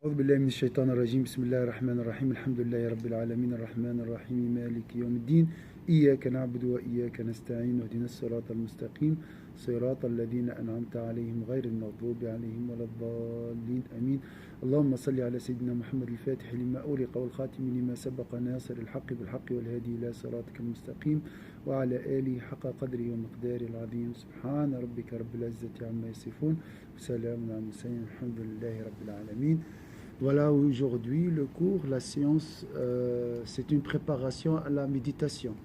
أعوذ بالله من الشيطان الرجيم بسم الله الرحمن الرحيم الحمد لله رب العالمين الرحمن الرحيم مالك يوم الدين إياك نعبد وإياك نستعين اهدنا الصراط المستقيم صراط الذين أنعمت عليهم غير المغضوب عليهم ولا الضالين آمين اللهم صل على سيدنا محمد الفاتح لما أغلق والخاتم لما سبق ناصر الحق بالحق والهادي إلى صراطك المستقيم وعلى آله حق قدره ومقداره العظيم سبحان ربك رب العزة عما يصفون وسلام على المرسلين الحمد لله رب العالمين. Voilà, aujourd'hui, le cours, la séance, c'est une préparation à la méditation,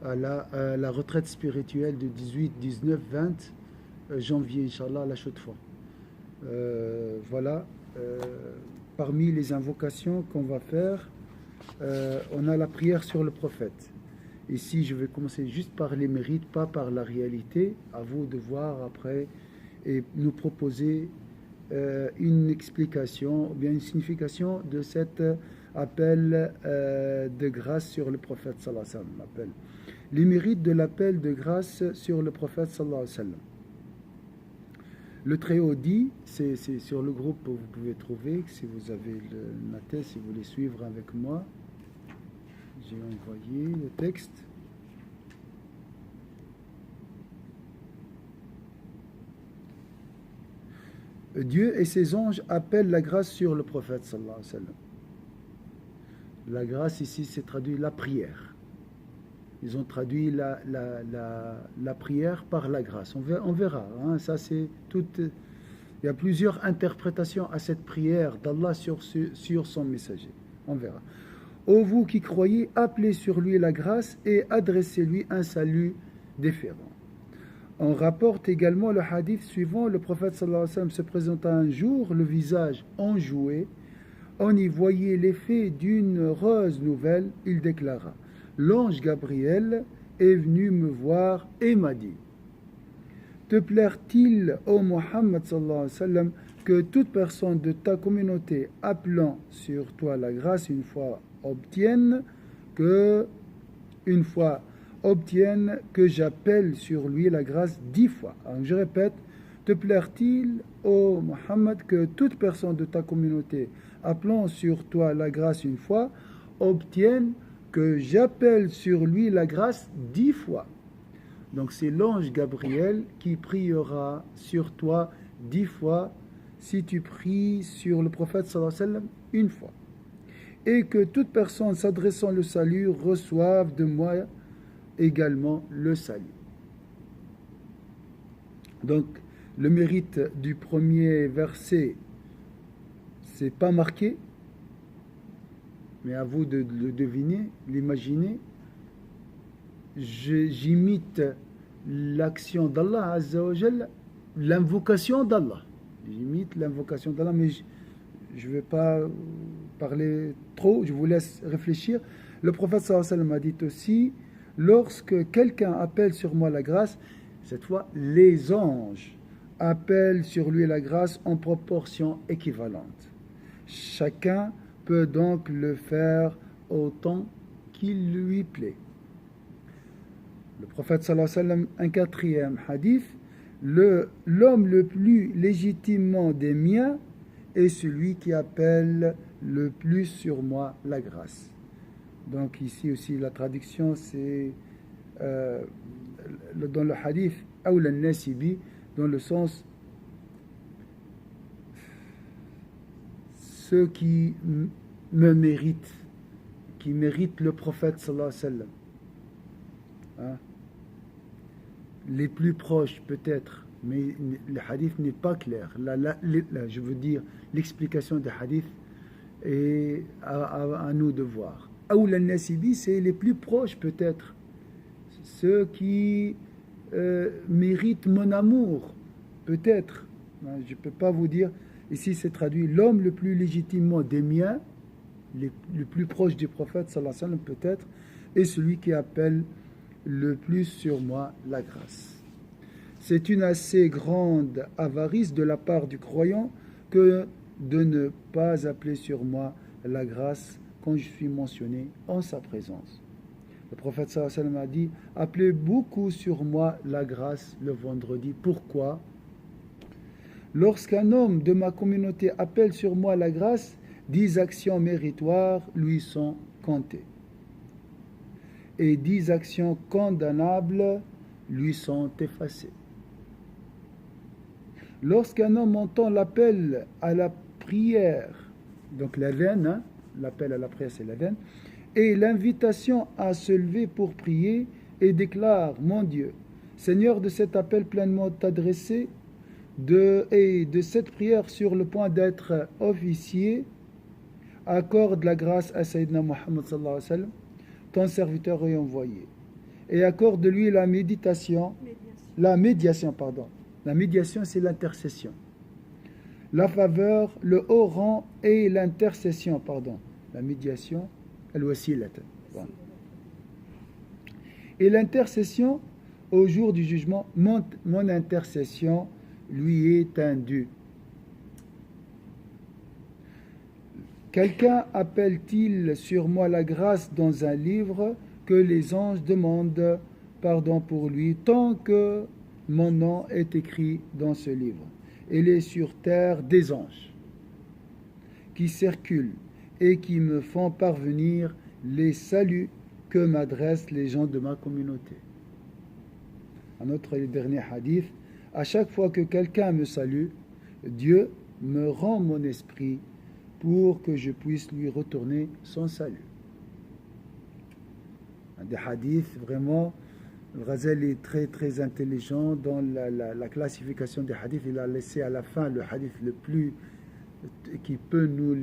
à la retraite spirituelle de 18, 19, 20 janvier, Inch'Allah, à la Chaux-de-Fonds. Voilà, parmi les invocations qu'on va faire, on a la prière sur le prophète. Ici, je vais commencer juste par les mérites, pas par la réalité. À vous de voir après et nous proposer une explication ou bien une signification de cet appel de grâce sur le prophète sallallahu alayhi wa sallam. Les mérites de l'appel de grâce sur le prophète sallallahu alayhi wa sallam. Le Très-Haut dit, c'est sur le groupe que vous pouvez trouver, si vous avez le matin, si vous voulez suivre avec moi. J'ai envoyé le texte. Dieu et ses anges appellent la grâce sur le prophète sallallahu alayhi wa sallam. La grâce ici c'est traduit la prière. Ils ont traduit la prière par la grâce. On verra hein, ça c'est tout. Il y a plusieurs interprétations à cette prière d'Allah sur son messager. On verra. Ô vous qui croyez, appelez sur lui la grâce et adressez-lui un salut déférent. On rapporte également le hadith suivant, le prophète sallallahu alayhi wa sallam se présenta un jour, le visage enjoué, on y voyait l'effet d'une heureuse nouvelle, il déclara, l'ange Gabriel est venu me voir et m'a dit, te plaire-t-il, ô Muhammad sallallahu alayhi wa sallam, que toute personne de ta communauté appelant sur toi la grâce une fois obtienne que j'appelle sur lui la grâce 10 fois. Alors, je répète, te plaire-t-il, ô Muhammad, que toute personne de ta communauté appelant sur toi la grâce une fois, obtienne que j'appelle sur lui la grâce 10 fois. Donc c'est l'ange Gabriel qui priera sur toi 10 fois si tu pries sur le prophète sallallahu alayhi wa sallam une fois. Et que toute personne s'adressant le salut reçoive de moi également le salut. Donc, le mérite du premier verset, c'est pas marqué, mais à vous de le deviner, l'imaginer. J'imite l'action d'Allah Azza wa Jalla, l'invocation d'Allah. J'imite l'invocation d'Allah, mais je ne vais pas parler trop, je vous laisse réfléchir. Le prophète sallallahu alayhi wa sallam a dit aussi, lorsque quelqu'un appelle sur moi la grâce, cette fois, les anges appellent sur lui la grâce en proportion équivalente. Chacun peut donc le faire autant qu'il lui plaît. Le prophète sallallahu alayhi wa sallam, un quatrième hadith, l'homme le plus légitimement des miens est celui qui appelle le plus sur moi la grâce. Donc ici aussi la traduction c'est dans le hadith Awla an-nasibi, dans le sens ceux qui me méritent, qui méritent le prophète sallallahu alayhi wa sallam. Hein? Les plus proches peut-être, mais le hadith n'est pas clair. Là, je veux dire l'explication des hadiths est à nous de voir. Awla an-nasibi, c'est les plus proches peut-être, ceux qui méritent mon amour, peut-être. Je ne peux pas vous dire, ici c'est traduit, l'homme le plus légitimement des miens, le plus proche du prophète, sallallahu alayhi wa sallam, peut-être, est celui qui appelle le plus sur moi la grâce. C'est une assez grande avarice de la part du croyant que de ne pas appeler sur moi la grâce quand je suis mentionné en sa présence. Le prophète sallallahu alayhi wa sallam a dit, appelez beaucoup sur moi la grâce le vendredi. Pourquoi? Lorsqu'un homme de ma communauté appelle sur moi la grâce, 10 actions méritoires lui sont comptées. Et 10 actions condamnables lui sont effacées. Lorsqu'un homme entend l'appel à la prière, donc la veine, hein, l'appel à la prière c'est la veine, et l'invitation à se lever pour prier, et déclare, mon Dieu, Seigneur de cet appel pleinement adressé, et de cette prière sur le point d'être officier, accorde la grâce à Sayyidina Muhammad sallallahu alayhi wa sallam, ton serviteur et envoyé, et accorde de lui la méditation, la médiation, pardon. La médiation, c'est l'intercession. La faveur, le haut rang et l'intercession, pardon. La médiation, al-wasilat. Voilà. Et l'intercession, au jour du jugement, mon intercession lui est indue. Quelqu'un appelle-t-il sur moi la grâce dans un livre que les anges demandent pardon pour lui tant que mon nom est écrit dans ce livre? Il est sur terre des anges qui circulent et qui me font parvenir les saluts que m'adressent les gens de ma communauté. Un autre dernier hadith, à chaque fois que quelqu'un me salue, Dieu me rend mon esprit pour que je puisse lui retourner son salut. Des hadiths, vraiment, le Ghazali est très très intelligent dans la classification des hadiths. Il a laissé à la fin le hadith le plus, qui peut nous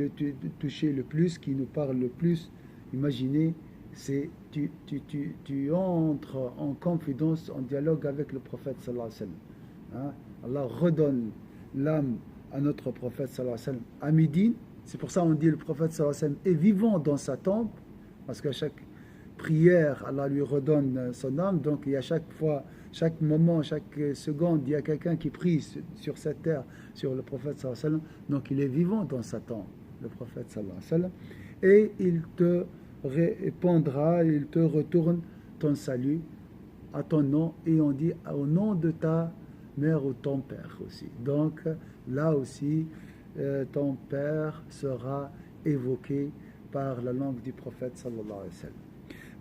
toucher le plus, qui nous parle le plus. Imaginez, c'est tu entres en confidence, en dialogue avec le prophète sallallahu alayhi wa sallam. Allah redonne l'âme à notre prophète sallallahu alayhi wa sallam à Médine. C'est pour ça qu'on dit le prophète sallallahu alayhi wa sallam est vivant dans sa tombe, parce qu'à chaque prière, Allah lui redonne son âme. Donc il y a chaque fois, chaque moment, chaque seconde, il y a quelqu'un qui prie sur cette terre, sur le prophète sallallahu alayhi wa sallam. Donc il est vivant dans sa tombe, le prophète sallallahu alayhi wa sallam. Et il te répondra, il te retourne ton salut à ton nom, et on dit au nom de ta mère ou ton père aussi. Donc là aussi, ton père sera évoqué par la langue du prophète sallallahu alayhi wa sallam.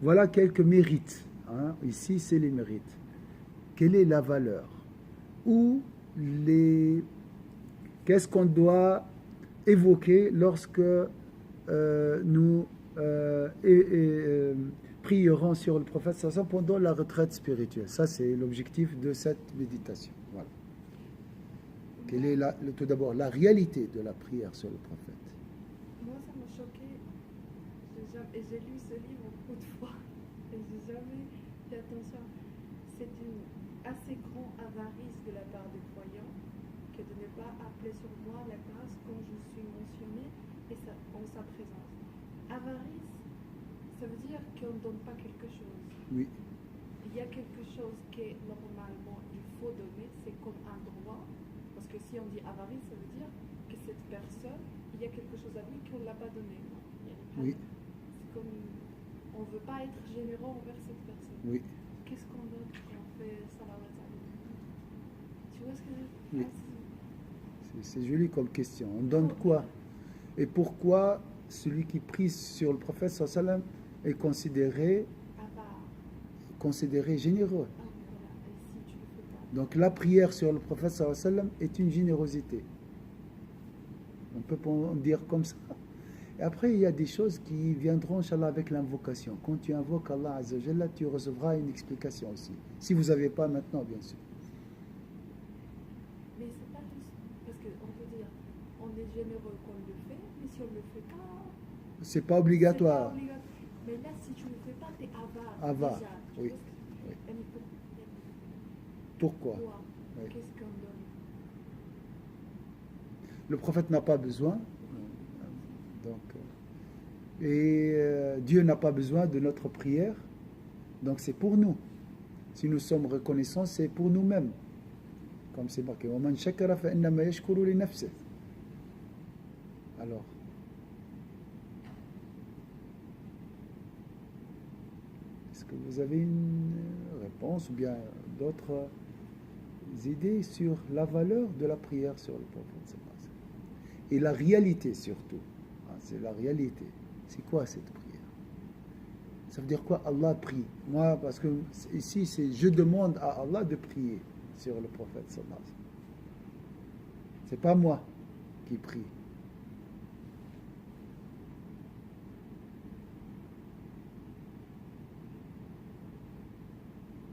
Voilà quelques mérites. Ici, c'est les mérites. Quelle est la valeur? Qu'est-ce qu'on doit évoquer lorsque nous prierons sur le prophète sallallahu alayhi wa sallam pendant la retraite spirituelle? Ça, c'est l'objectif de cette méditation. Voilà. Quelle est tout d'abord la réalité de la prière sur le prophète? Moi, ça m'a choqué. J'ai lu ce livre beaucoup de fois et j'ai jamais fait attention. C'est une assez grande avarice de la part des croyants que de ne pas appeler sur moi la grâce quand je suis mentionné et en sa présence. Avarice, ça veut dire qu'on ne donne pas quelque chose. Oui. Il y a quelque chose que normalement il faut donner, c'est comme un droit. Parce que si on dit avarice, ça veut dire que cette personne, il y a quelque chose à lui qu'on ne l'a pas donné. Oui. C'est comme on ne veut pas être généreux envers cette personne. Oui. Qu'est-ce qu'on donne quand on fait salawat alayhi? Tu vois ce que je veux dire? Oui. C'est joli comme question. On donne quoi? Et pourquoi celui qui prie sur le prophète sallallahu alayhi wa sallam est considéré généreux? Donc la prière sur le prophète sallallahu alayhi wa sallam est une générosité. On peut dire comme ça. Et après, il y a des choses qui viendront, Inch'Allah, avec l'invocation. Quand tu invoques Allah Azza wa Jalla, tu recevras une explication aussi. Si vous n'avez pas maintenant, bien sûr. Mais c'est pas juste. Parce qu'on peut dire, on est généreux quand on le fait, mais si on ne le fait pas. C'est pas obligatoire. C'est pas obligatoire. Mais là, si tu ne le fais pas, tu es avare. Avare, déjà. oui. Pourquoi? Oui. Qu'est-ce qu'on donne? Le prophète n'a pas besoin. Donc, Dieu n'a pas besoin de notre prière. Donc c'est pour nous. Si nous sommes reconnaissants, c'est pour nous-mêmes. Comme c'est marqué. Alors. Est-ce que vous avez une réponse ou bien d'autres idées sur la valeur de la prière sur le prophète. Et la réalité surtout. C'est la réalité. C'est quoi cette prière? Ça veut dire quoi Allah prie? Moi, parce que ici, je demande à Allah de prier sur le prophète sallallahu alayhi wa sallam. C'est pas moi qui prie.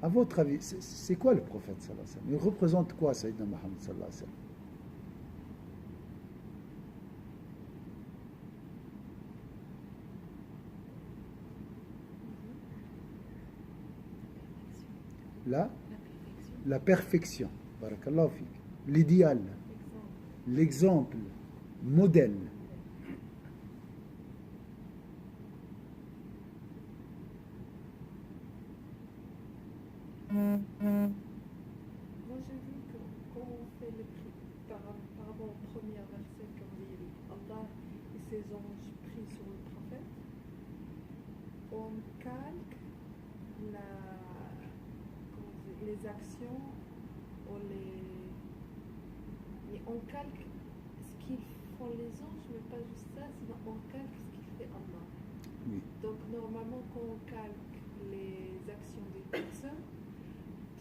À votre avis, c'est quoi le prophète sallallahu alayhi wa sallam? Il représente quoi, Sayyidina Muhammad sallallahu alayhi wa sallam? La perfection. Barakallahu fik. L'idéal. L'exemple. Modèle. Moi, j'ai vu que quand on fait le prix par rapport au premier verset, comme dit Allah et ses anges prient sur le prophète, on calque les actions, on calque ce qu'ils font les anges, mais pas juste ça, sinon on calque ce qu'il fait Allah. Oui. Donc normalement, quand on calque les actions des personnes,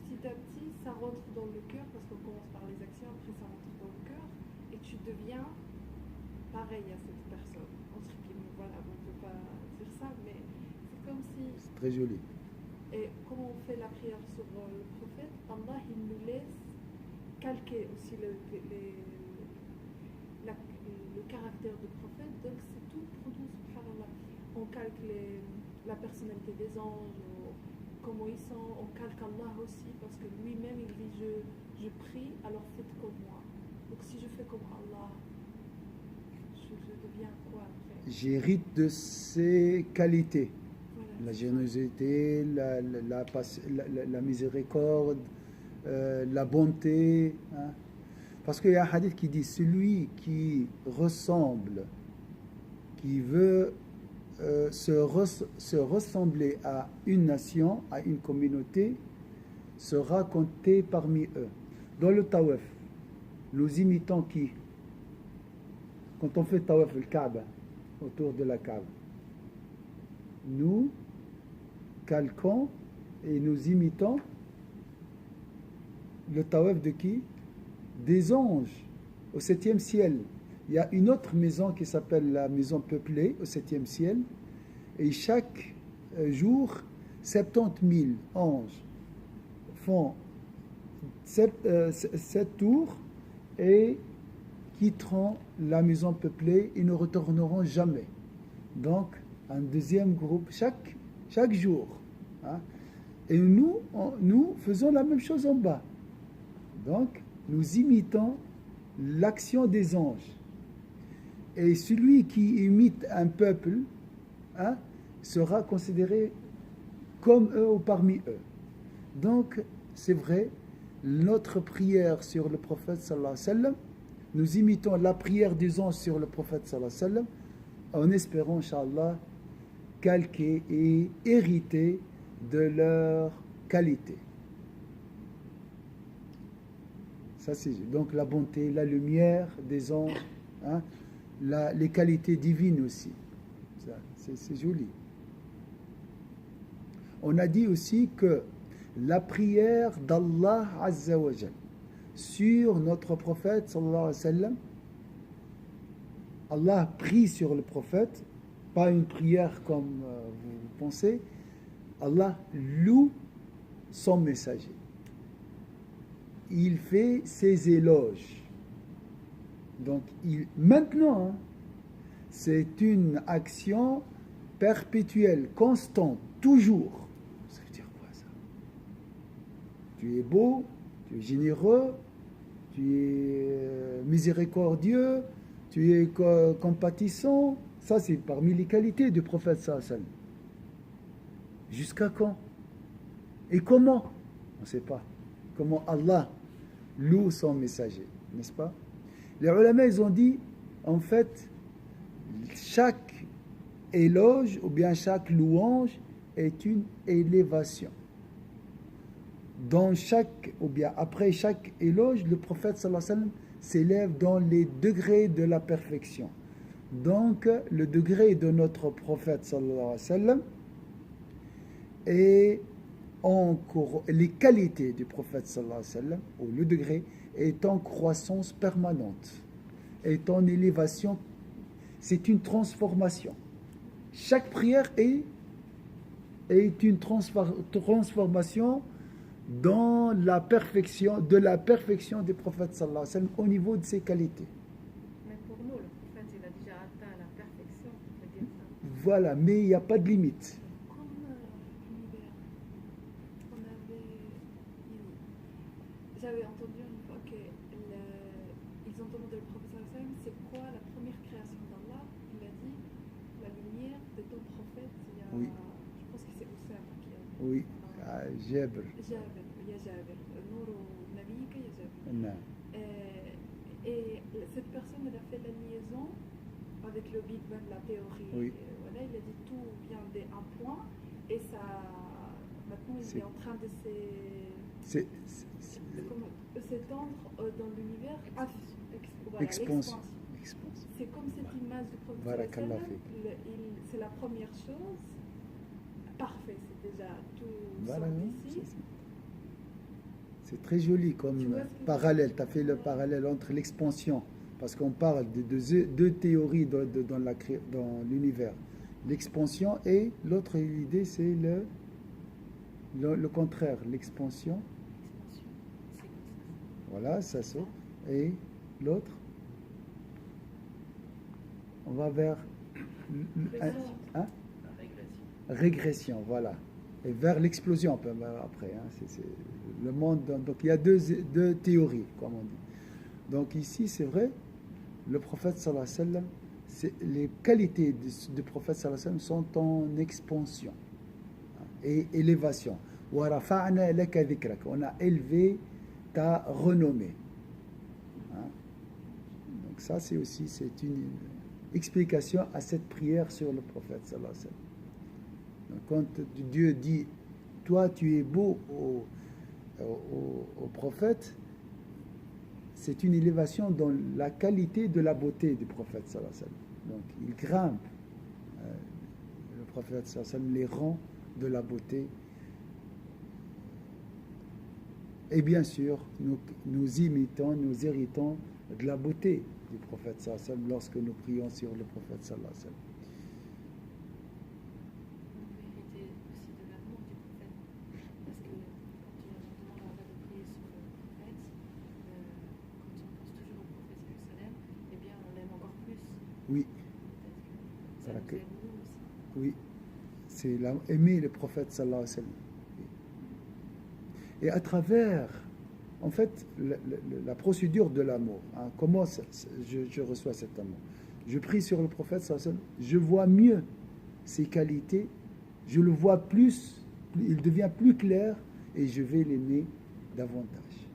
petit à petit, ça rentre dans le cœur, parce qu'on commence par les actions, après ça rentre dans le cœur, et tu deviens pareil à cette personne. Entre guillemets, voilà, on ne peut pas dire ça, mais c'est comme si... C'est très joli. Et quand on fait la prière sur le prophète, Allah, il nous laisse calquer aussi le caractère du prophète, donc c'est tout pour nous, subhanallah. On calque la personnalité des anges, comment ils sont, on calque Allah aussi, parce que lui-même il dit je prie, alors faites comme moi. Donc si je fais comme Allah, je deviens quoi après? J'hérite de ses qualités. Voilà, La générosité, la miséricorde, la bonté. Hein. Parce qu'il y a un hadith qui dit celui qui ressemble, qui veut se ressembler à une nation, à une communauté, sera compté parmi eux. Dans le tawaf, nous imitons qui? Quand on fait tawaf al-Kaaba, autour de la Kaaba, nous calquons et nous imitons le tawaf de qui? Des anges au 7e ciel. Il y a une autre maison qui s'appelle la maison peuplée au 7e ciel, et chaque jour 70 000 anges font 7 tours et quitteront la maison peuplée et ne retourneront jamais. Donc un deuxième groupe chaque jour. Hein. Et nous faisons la même chose en bas. Donc nous imitons l'action des anges. Et celui qui imite un peuple, hein, sera considéré comme eux ou parmi eux. Donc, c'est vrai, notre prière sur le prophète sallallahu alayhi wa sallam, nous imitons la prière des anges sur le prophète sallallahu alayhi wa sallam, en espérant, Inch'Allah, calquer et hériter de leur qualité. Ça, c'est donc la bonté, la lumière des anges, hein, les qualités divines aussi. Ça, c'est joli. On a dit aussi que la prière d'Allah Azza wa Jal sur notre prophète sallallahu alayhi wa sallam, Allah prie sur le prophète, pas une prière comme vous pensez. Allah loue son messager. Il fait ses éloges. Donc, maintenant, hein, c'est une action perpétuelle, constante, toujours. Ça veut dire quoi ça? Tu es beau, tu es généreux, tu es miséricordieux, tu es compatissant. Ça, c'est parmi les qualités du prophète sallallahu alayhi wa sallam. Jusqu'à quand? Et comment? On ne sait pas. Comment Allah loue son messager, n'est-ce pas? Les ulama, ils ont dit, en fait, chaque éloge ou bien chaque louange est une élévation. dans chaque, ou bien après chaque éloge, le prophète sallallahu alayhi wa sallam s'élève dans les degrés de la perfection. Donc, le degré de notre prophète sallallahu alayhi wa sallam est les qualités du prophète sallallahu alayhi wa sallam, ou le degré, est en croissance permanente, est en élévation. C'est une transformation. Chaque prière est une transformation dans la perfection, de la perfection du prophète sallallahu alayhi wa sallam au niveau de ses qualités. Mais pour nous, le prophète, il a déjà atteint la perfection, on peut dire ça. Voilà, mais il n'y a pas de limite. Comme l'univers, j'avais entendu une fois que ils ont demandé au prophète sallallahu alayhi wa sallam, c'est quoi la première création d'Allah? Il a dit, la lumière de ton prophète. Il y a, Oui. je pense que c'est Oussama qui a dit. Oui, Jabr. Jabir, il y a Jabir. Nour Nabiyika, il y a Jabir. Non. Et cette personne, elle a fait la liaison avec le Big Bang, la théorie. Oui. Voilà, il a dit tout vient d'un point et ça. Maintenant, il est en train de s'étendre dans l'univers. Voilà, Expansion. C'est comme cette image du prophète. Barakallah fik. C'est la première chose. Parfait, c'est déjà tout Voilà, sort non, d'ici. c'est très joli comme Tu vois ce que parallèle. Tu as fait le parallèle entre l'expansion, parce qu'on parle de deux théories dans l'univers. L'expansion et l'autre idée, c'est le contraire, l'expansion. Voilà, ça saute. Et l'autre, on va vers hein? Régression, voilà. Et vers l'explosion, après. Hein. C'est le monde. Donc il y a deux théories, comme on dit. Donc ici, c'est vrai, le prophète sallallahu alayhi wa sallam, les qualités du prophète sallallahu alayhi wa sallam sont en expansion et élévation. Wa rafa'na laka dhikrak. On a élevé ta renommée. Hein? Donc ça, c'est une explication à cette prière sur le prophète sallallahu alayhi wa sallam. Donc, quand Dieu dit, toi tu es beau au prophète, c'est une élévation dans la qualité de la beauté du prophète sallallahu alayhi wa sallam. Donc il grimpe, le prophète sallallahu alayhi wa sallam, les rangs de la beauté. Et bien sûr, nous imitons, nous héritons de la beauté du prophète sallallahu alayhi wa sallam lorsque nous prions sur le prophète sallallahu alayhi wa sallam. Oui. Oui. C'est aimer le prophète sallallahu alayhi wa sallam. Et à travers, en fait, la procédure de l'amour, hein, comment je reçois cet amour? Je prie sur le prophète sallallahu alayhi wa sallam, je vois mieux ses qualités, je le vois plus, il devient plus clair et je vais l'aimer davantage.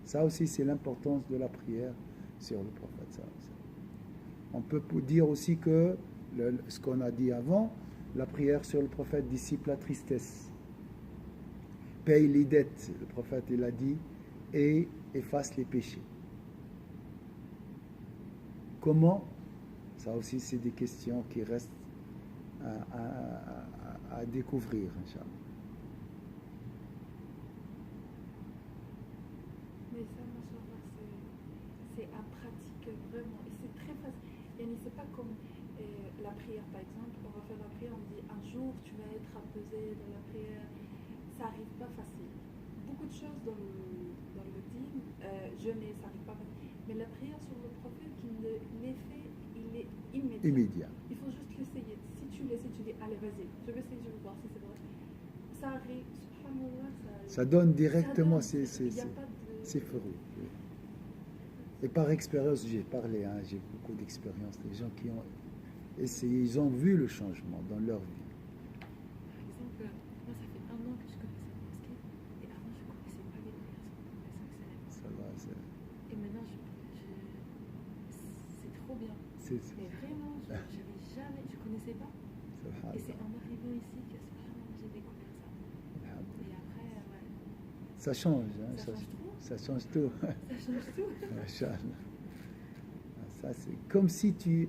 Ça aussi, c'est l'importance de la prière sur le prophète sallallahu alayhi wa sallam. On peut dire aussi que, ce qu'on a dit avant, la prière sur le prophète dissipe la tristesse, paye les dettes, le prophète il a dit, et efface les péchés. Comment? Ça aussi, c'est des questions qui restent à découvrir, Inch'Allah. Mais ça, machallah, c'est à pratiquer vraiment. Et c'est très facile. C'est pas comme la prière, par exemple. On va faire la prière, on dit un jour tu vas être apaisé dans la prière. Ça n'arrive pas facile. Beaucoup de choses dans le dîme, jeûner, ça n'arrive pas facile. Mais la prière sur le prophète, l'effet, il est immédiat. Il faut juste l'essayer. Si tu l'essayes, tu dis allez, vas-y, je vais essayer, je vais voir si c'est vrai. Ça arrive, subhanallah, ça donne directement ses fruits. Oui. Et par expérience, j'ai parlé, hein, j'ai beaucoup d'expérience. Les gens qui ont essayé, ils ont vu le changement dans leur vie. Par exemple, moi, ça fait 1 an que je connais cette mosquée, et avant, je ne connaissais pas les prières sur le prophète. Et maintenant, c'est trop bien. Mais vraiment, je ne connaissais pas. Et c'est en arrivant ici que j'ai découvert ça. Et après, ouais. Ça change, hein, Ça change tout. ça change tout. Ça change tout. Machallah. Ça, c'est comme si tu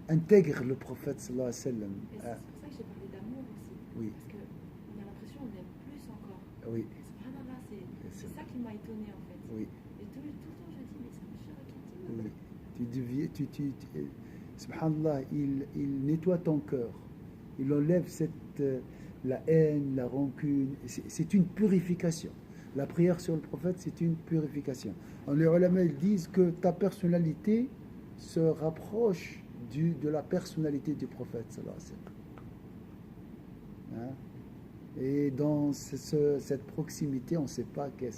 intègres le prophète sallallahu alayhi wa sallam. Et c'est pour ça que j'ai parlé d'amour aussi. Oui. Parce qu'on a l'impression qu'on aime plus encore. Oui, Subhanallah, c'est ça qui m'a étonné en fait. oui, Et tout le temps je dis, mais ça me choque un petit peu. oui. Tu deviens, subhanallah, il nettoie ton cœur. Il enlève la haine, la rancune. C'est une purification. La prière sur le prophète, c'est une purification. Les ulama, ils disent que ta personnalité se rapproche de la personnalité du prophète sallallahu alayhi wa sallam. Hein? Et dans cette proximité, on ne sait pas quels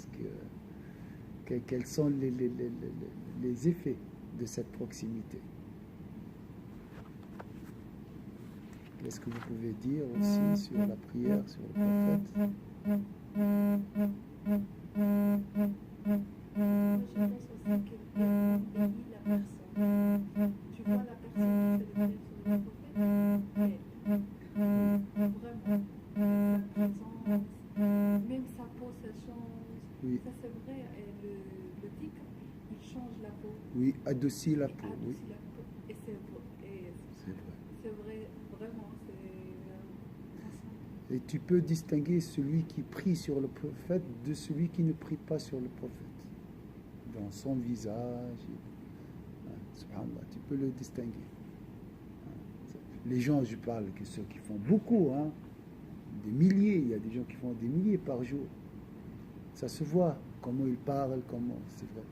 sont les effets de cette proximité. Qu'est-ce que vous pouvez dire aussi sur la prière sur le prophète? Moi, je pense aussi que bénit la personne. Tu vois la personne qui fait le prière sur le prophète, vraiment, sa présence, même sa peau, ça change. Oui, Ça, c'est vrai. Et le dhikr, il change la peau. oui, adoucit la Il peau, adoucit oui, la peau. Et c'est vrai. c'est vrai, vraiment, Et tu peux distinguer celui qui prie sur le prophète de celui qui ne prie pas sur le prophète. Dans son visage, subhanallah, tu peux le distinguer. Les gens, je parle que ceux qui font beaucoup, hein, des milliers, il y a des gens qui font des milliers par jour. Ça se voit, comment ils parlent, comment, c'est vrai.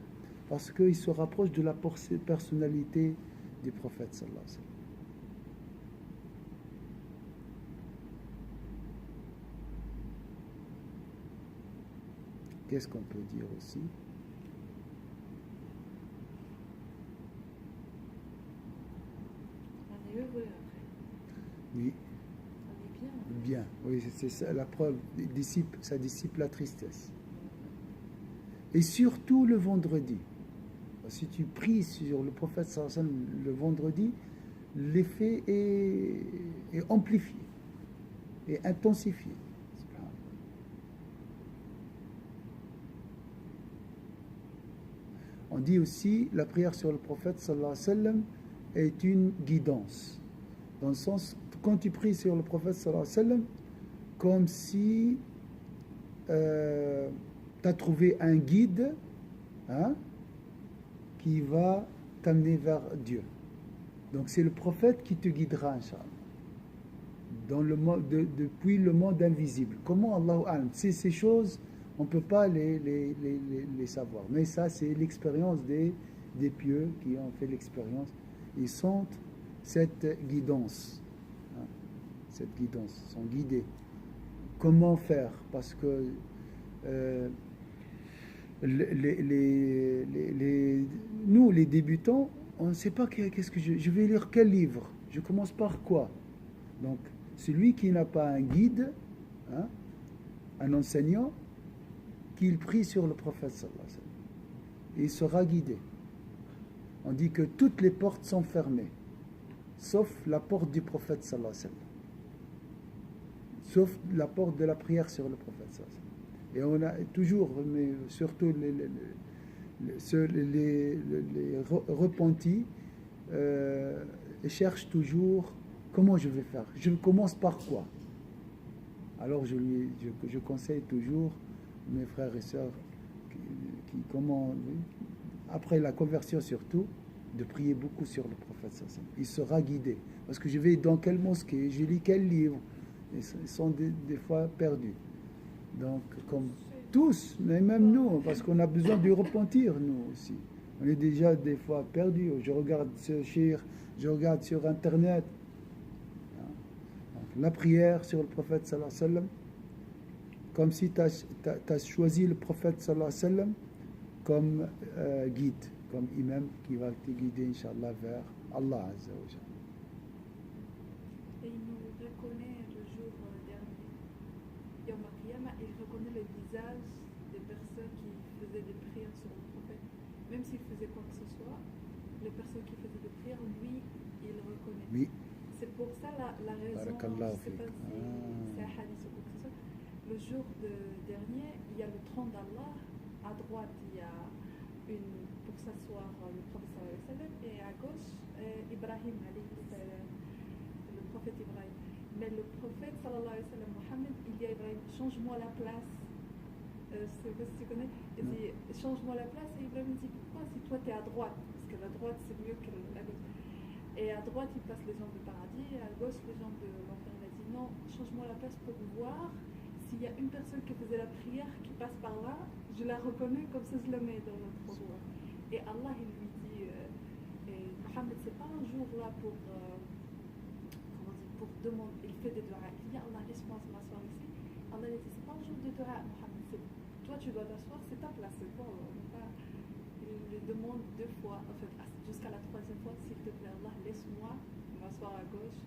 Parce qu'ils se rapprochent de la personnalité du prophète sallallahu alayhi wa sallam. Qu'est-ce qu'on peut dire aussi? on est heureux après. Oui, On est bien. bien. Oui, c'est ça la preuve. Ça dissipe la tristesse. Et surtout le vendredi. Si tu pries sur le prophète sallallahu alayhi wa sallam le vendredi, l'effet est amplifié et intensifié. On dit aussi la prière sur le prophète sallallahu alayhi wa sallam est une guidance. Dans le sens, quand tu pries sur le prophète sallallahu alayhi wa sallam, comme si tu as trouvé un guide, hein, qui va t'amener vers Dieu. Donc c'est le prophète qui te guidera, Inch'Allah. Depuis le monde invisible. Comment Allahu A'lam? Ces choses, on ne peut pas les savoir. Mais ça, c'est l'expérience des pieux qui ont fait l'expérience. Ils sentent cette guidance. Hein, cette guidance, sont guidés. Comment faire? Parce que nous, les débutants, on ne sait pas qu'est-ce que je vais lire quel livre. Je commence par quoi? Donc, celui qui n'a pas un guide, hein, un enseignant, qu'il prie sur le prophète sallallahu alayhi wa sallam. Il sera guidé. On dit que toutes les portes sont fermées, sauf la porte du prophète sallallahu alayhi wa sallam. Sauf la porte de la prière sur le prophète sallallahu alayhi wa sallam. Et on a toujours, mais surtout les repentis, cherchent toujours comment je vais faire. Je commence par quoi? Alors je conseille toujours mes frères et sœurs après la conversion surtout, de prier beaucoup sur le prophète sallallahu alayhi wa sallam. Il sera guidé. Parce que je vais dans quelle mosquée, je lis quel livre. Ils sont des fois perdus. Donc, comme tous, mais même nous, parce qu'on a besoin de repentir, nous aussi. On est déjà des fois perdus. Je regarde ce shir, je regarde sur Internet. Donc, la prière sur le prophète sallallahu alayhi wa sallam, comme si tu as choisi le prophète sallallahu alayhi wa sallam comme guide, comme imam qui va te guider, Inch'Allah, vers Allah Azza wa Jalla. Et il nous reconnaît le jour dernier. Yom Kiyama, il reconnaît le visage des personnes qui faisaient des prières sur le prophète. Même s'il faisait quoi que ce soit, les personnes qui faisaient des prières, lui, il le reconnaît. Oui. C'est pour ça la raison, je ne sais pas si c'est un hadith ou quoi que ce soit, le jour dernier, il y a le trône d'Allah. À droite, il y a pour s'asseoir le prophète sallallahu alayhi wa sallam, et à gauche, Ibrahim, le prophète Ibrahim. Mais le prophète sallallahu alayhi wa sallam, Mohammed, il dit à Ibrahim, change-moi la place. Je ne sais pas si tu connais. Il dit, change-moi la place. Et Ibrahim dit, pourquoi si toi tu es à droite? Parce que la droite c'est mieux que la gauche. Et à droite il passe les gens du paradis, et à gauche les gens de l'enfer. Il a dit, non, change-moi la place pour voir s'il y a une personne qui faisait la prière qui passe par là, je la reconnais, comme ça je la mets dans notre endroit. Et Allah il lui dit, et Mohammed c'est pas un jour là pour, comment dire, pour demander, il fait des doigts. Il dit, Allah laisse-moi m'asseoir ici. Allah il dit, c'est pas un jour de doigts, Mohammed, toi tu dois t'asseoir, c'est ta place, c'est bon. Il lui demande 2 fois, en fait, jusqu'à la 3e fois, s'il te plaît, Allah, laisse-moi m'asseoir à gauche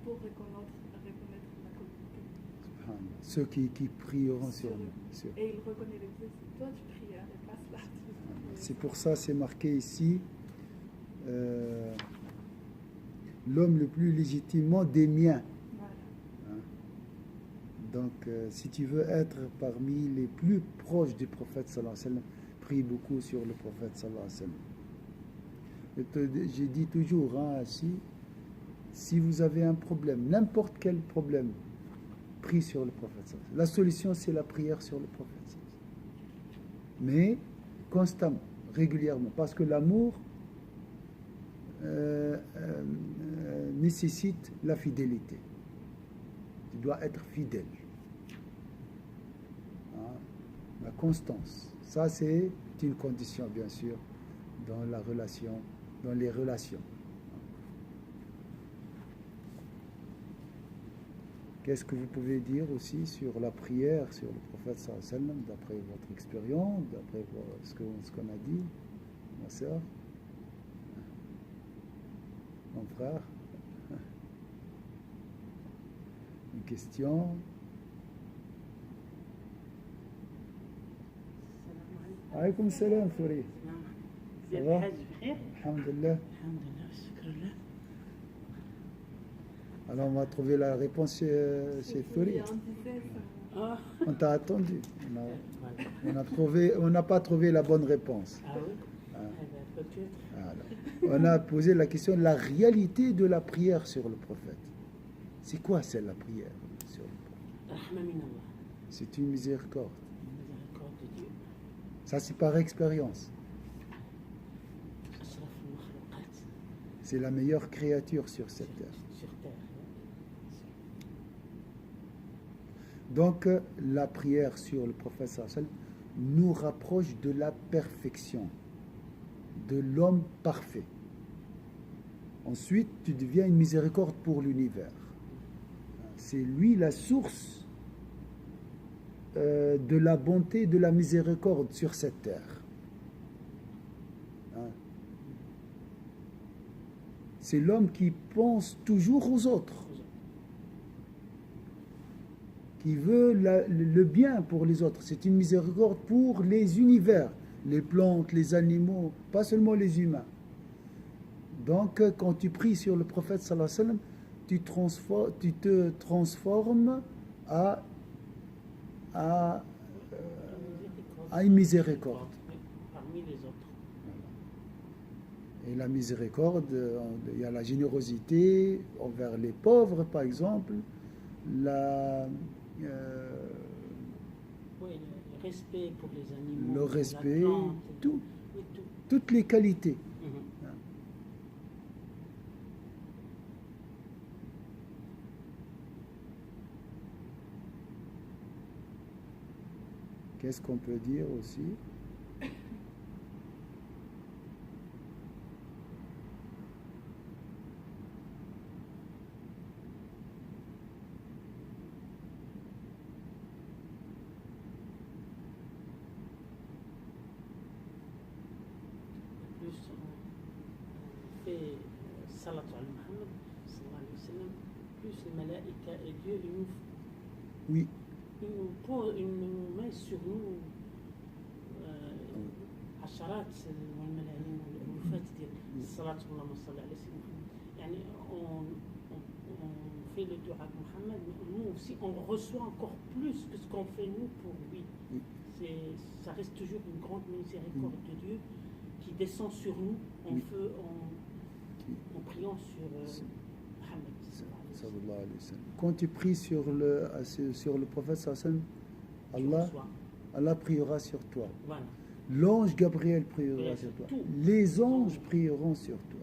pour reconnaître la communauté. Ceux qui prieront sur nous. Et il reconnaît les deux, c'est toi tu pries, et passe là. C'est pour ça, c'est marqué ici, l'homme le plus légitimement des miens. Donc, si tu veux être parmi les plus proches du prophète sallallahu alayhi wa sallam, prie beaucoup sur le prophète sallallahu alayhi wa sallam. J'ai dit toujours, si vous avez un problème, n'importe quel problème, prie sur le prophète sallallahu alayhi wa sallam. La solution, c'est la prière sur le prophète sallallahu alayhi wa sallam. Mais constamment, régulièrement, parce que l'amour nécessite la fidélité. Tu dois être fidèle. La constance, ça c'est une condition bien sûr dans la relation, dans les relations. Qu'est-ce que vous pouvez dire aussi sur la prière sur le prophète sallallahu alayhi wa sallam, d'après votre expérience, d'après ce qu'on a dit, ma soeur, mon frère? Une question? عليكم السلام ثوري. زين الحاج بخير؟ الحمد لله. الحمد لله والشكر لله. Alors on va trouver la réponse chez Thouri. On t'a attendu. On n'a pas trouvé la bonne réponse. Ah oui. Voilà. On a posé la question de la réalité de la prière sur le prophète. C'est quoi c'est la prière sur le prophète? C'est une miséricorde. De Dieu. Ça c'est par expérience. C'est la meilleure créature sur cette terre. Donc la prière sur le prophète sallallahu alayhi wa sallam nous rapproche de la perfection, de l'homme parfait. Ensuite, tu deviens une miséricorde pour l'univers. C'est lui la source de la bonté, de la miséricorde sur cette terre. C'est l'homme qui pense toujours aux autres, qui veut le bien pour les autres. C'est une miséricorde pour les univers, les plantes, les animaux, pas seulement les humains. Donc, quand tu pries sur le prophète sallallahu alayhi wa sallam, tu te transformes à une miséricorde. Parmi les autres. Et la miséricorde, il y a la générosité envers les pauvres, par exemple, Oui, le respect pour les animaux, le respect, la plante, tout, oui, tout. toutes les qualités. Qu'est-ce qu'on peut dire aussi? Plus on fait salat al Muhammad sallallahu alayhi wa sallam, plus les malaïka et Dieu Oui. il nous met sur nous عشرات والملايين والألوفات ديال الصلاة اللهم صل على سيدنا محمد. يعني on fait le dua de Mohammed, nous aussi, on reçoit encore plus que ce qu'on fait nous pour lui. Oui. Ça reste toujours une grande miséricorde de Dieu qui descend sur nous en priant sur Mohammed. Sallallahu alayhi wa sallam. Quand tu pries sur le prophète sallallahu alayhi wa sallam, Allah priera sur toi. Voilà. L'ange Gabriel priera sur toi. Tout. Les anges prieront sur toi.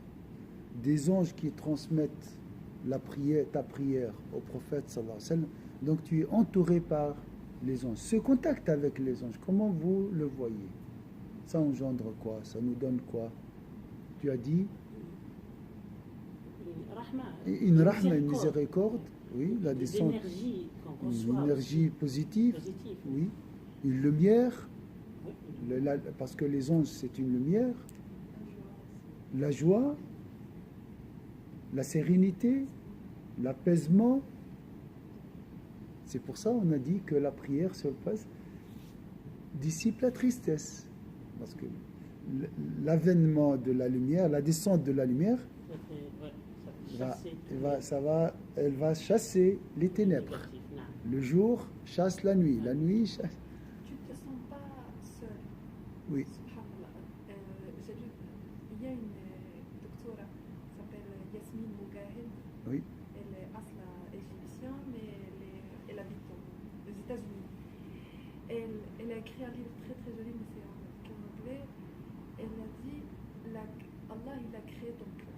Des anges qui transmettent ta prière au prophète sallallahu alayhi wa sallam. Donc tu es entouré par les anges. Ce contact avec les anges, comment vous le voyez? Ça engendre quoi? Ça nous donne quoi? Tu as dit une rahma, une miséricorde, oui, la descente, une énergie positive, oui, une lumière, parce que les anges c'est une lumière, la joie, la sérénité, l'apaisement. C'est pour ça qu'on a dit que la prière sur le prophète dissipe la tristesse, parce que l'avènement de la lumière, la descente de la lumière, elle va chasser les ténèbres. Le jour chasse la nuit, la nuit chasse. Tu ne te sens pas seul. Oui. Subhanallah. Il y a une doctora qui s'appelle Yasmine Mougahel. Oui. Elle est asla égyptienne, mais elle habite aux États-Unis. Elle a écrit un livre très très joli, mais c'est en anglais. Elle a dit Allah il a créé ton cœur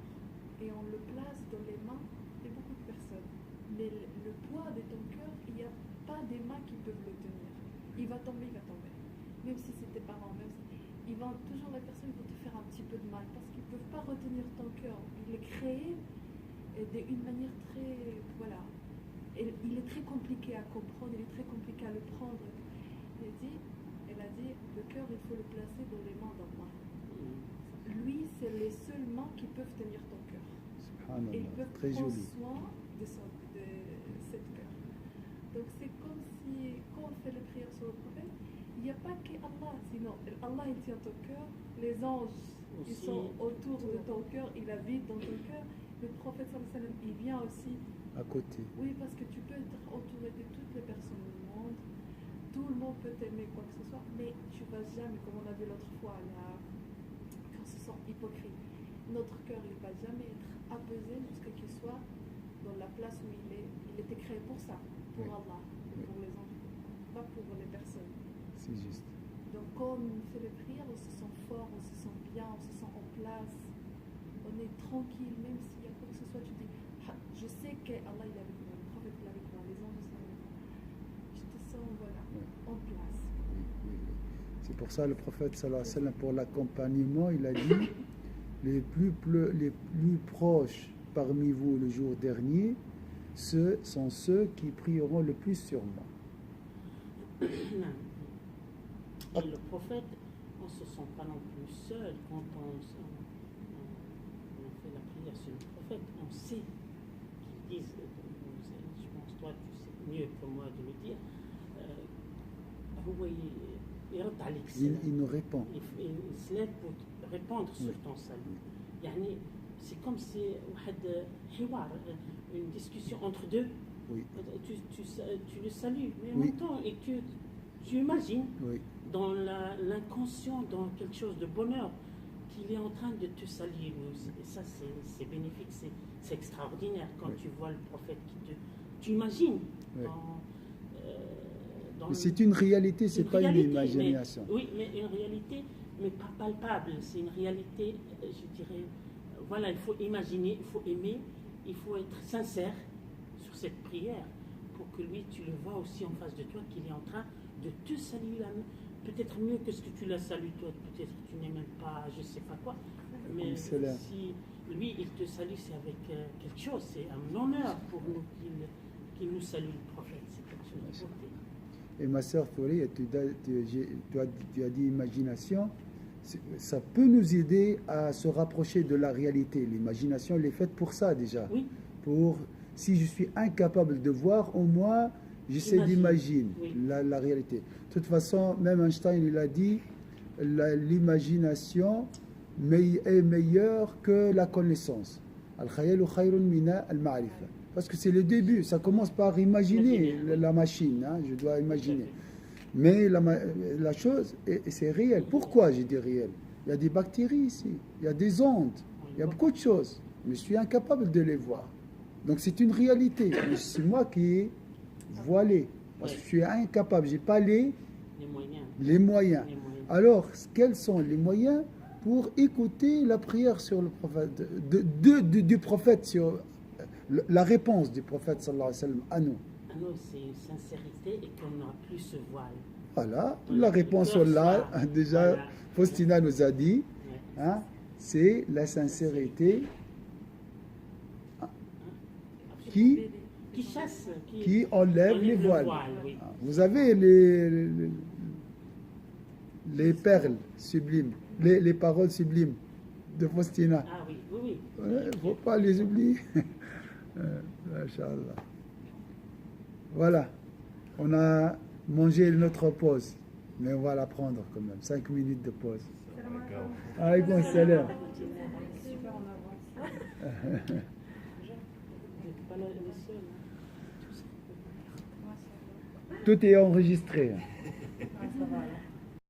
et on le place dans les mains de beaucoup de personnes. Mais le poids de ton cœur, il n'y a pas des mains qui peuvent le tenir. Il va tomber, il va tomber. Même si c'est tes parents, même si les personnes vont te faire un petit peu de mal parce qu'ils ne peuvent pas retenir ton cœur. Il est créé d'une manière très, voilà. Et il est très compliqué à comprendre, il est très compliqué à le prendre. Elle a dit, le cœur, il faut le placer dans les mains d'Allah. Lui, c'est les seules mains qui peuvent tenir ton cœur. Et ils peuvent prendre soin de cette cœur. Donc c'est comme si, quand on fait les prières sur le prophète, il n'y a pas que Allah, sinon Allah il tient ton cœur, les anges ils sont autour de ton cœur, il habite dans ton cœur, le prophète sallallahu alayhi wa sallam il vient aussi à côté. Oui, parce que tu peux être entouré de toutes les personnes du monde, tout le monde peut t'aimer quoi que ce soit, mais tu ne vas jamais, comme on a vu l'autre fois, là, quand ce sont hypocrites. Notre cœur il ne va jamais être apaisé jusqu'à qu'il soit dans la place où il est. Il était créé pour ça, pour Allah, et pour les anges, pas pour les personnes. C'est juste. Donc quand on fait les prières, on se sent fort, on se sent bien, on se sent en place, on est tranquille, même s'il y a quoi que ce soit, tu dis, je sais qu'Allah il est avec moi, le prophète il est avec moi, les anges sont avec moi. Je te sens, voilà, en place. Oui. C'est pour ça le prophète sallallahu alayhi wa sallam, pour l'accompagnement, il a dit les plus proches parmi vous le jour dernier, ce sont ceux qui prieront le plus sur moi. Et le prophète, on ne se sent pas non plus seul quand on fait la prière sur le prophète. On sait qu'ils disent, je pense toi tu sais mieux que moi de le dire, vous voyez, il nous répond. Il se lève pour répondre sur ton salut. Yani, c'est comme si une discussion entre deux. Oui. Tu le salues, mais en même temps, et tu imagines dans l'inconscient, dans quelque chose de bonheur, qu'il est en train de te saluer. Et ça, c'est bénéfique, c'est extraordinaire quand tu vois le prophète qui tu imagines. Mais c'est une réalité, c'est pas une imagination. Oui, mais une réalité, mais pas palpable. C'est une réalité, je dirais, voilà, il faut imaginer, il faut aimer, il faut être sincère sur cette prière pour que lui, tu le vois aussi en face de toi, qu'il est en train de te saluer, peut-être mieux que ce que tu l'as salué toi, peut-être que tu n'es même pas, je sais pas quoi, mais si lui, il te salue, c'est avec quelque chose, c'est un honneur pour nous qu'il nous salue le prophète, c'est quelque chose de beauté. Et ma sœur Fourie, tu as dit imagination, ça peut nous aider à se rapprocher de la réalité. L'imagination, elle est faite pour ça déjà. Oui. Si je suis incapable de voir, au moins, j'essaie d'imaginer la réalité. De toute façon, même Einstein, il a dit, l'imagination est meilleure que la connaissance. Al-khayalu khayrun mina al-ma'rifa. Parce que c'est le début, ça commence par imaginer la machine, hein, je dois imaginer. Mais la chose, c'est réel. Pourquoi j'ai dit réel? Il y a des bactéries ici, il y a des ondes, il y a beaucoup de choses. Mais je suis incapable de les voir. Donc c'est une réalité. Mais c'est moi qui ai voilé. Parce que je suis incapable, je n'ai pas les moyens. Alors, quels sont les moyens pour écouter la prière sur le prophète, du prophète, sur la réponse du prophète sallallahu alayhi wa sallam à nous? À nous, c'est une sincérité et qu'on n'aura plus ce voile. Voilà, la réponse là, déjà, voilà. Faustina nous a dit, hein, c'est la sincérité qui chasse, qui enlève les voiles. Oui. Vous avez les perles sublimes, les paroles sublimes de Faustina. Ah oui, oui, oui. Il ne faut pas les oublier. Inch'Allah. Voilà, on a mangé notre pause, mais on va la prendre quand même. 5 minutes de pause. Alaykoum salam. Tout est enregistré.